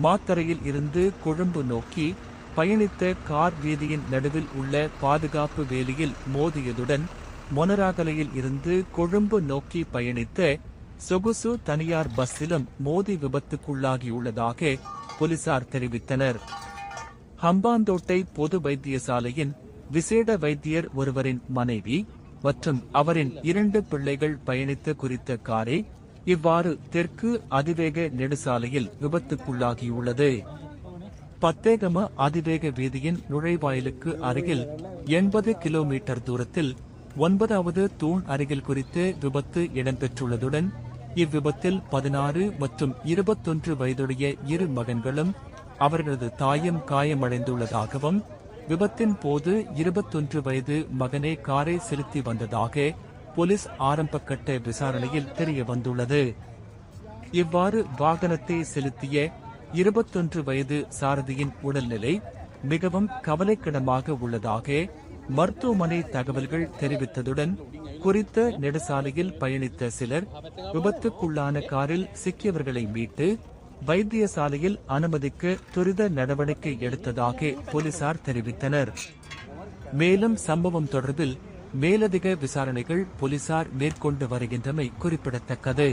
மாத்தறையில் இருந்து கொழும்பு நோக்கி பயணித்த கார் வீதியின் நடுவில் உள்ள பாதுகாப்பு வேலியில் மோதியதுடன் மொனராகலையில் இருந்து கொழும்பு நோக்கி பயணித்த சொகுசு தனியார் பஸ்ஸிலும் மோதி விபத்துக்குள்ளாகியுள்ளதாக போலீசார் தெரிவித்தனர். ஹம்பாந்தோட்டை பொது வைத்தியசாலையின் விசேட வைத்தியர் ஒருவரின் மனைவி மற்றும் அவரின் 2 பிள்ளைகள் பயணித்த குறித்த காரே இவ்வாறு தெற்கு அதிவேக நெடுசாலையில் விபத்துக்குள்ளாகியுள்ளது. பத்தேகம அதிவேக வீதியின் நுழைவாயிலுக்கு அருகில் 80 கிலோமீட்டர் தூரத்தில் 9வது தூண் அருகில் குறித்த விபத்து இடம்பெற்றுள்ளதுடன் இவ்விபத்தில் 16 மற்றும் 21 வயதுடைய 2 மகன்களும் அவர்களது தாயும் காயமடைந்துள்ளதாகவும் விபத்தின் போது 21 வயது மகனே காரை செலுத்தி வந்ததாக போலீஸ் ஆரம்பகட்ட விசாரணையில் தெரிய வந்துள்ளது. இவ்வாறு வாகனத்தை செலுத்திய 21 வயது சாரதியின் உடல்நிலை மிகவும் கவலைக்கிடமாக உள்ளதாக மருத்துவமனை தகவல்கள் தெரிவித்ததுடன் குறித்த நெடுசாலையில் பயணித்த சிலர் விபத்துக்குள்ளான காரில் சிக்கியவர்களை மீட்டு வைத்தியசாலையில் அனுமதிக்க துரித நடவடிக்கை எடுத்ததாக போலீசார் தெரிவித்தனர். மேலும் சம்பவம் தொடர்பில் மேலதிக விசாரணைகள் போலீசார் மேற்கொண்டு வருகின்றமை குறிப்பிடத்தக்கது.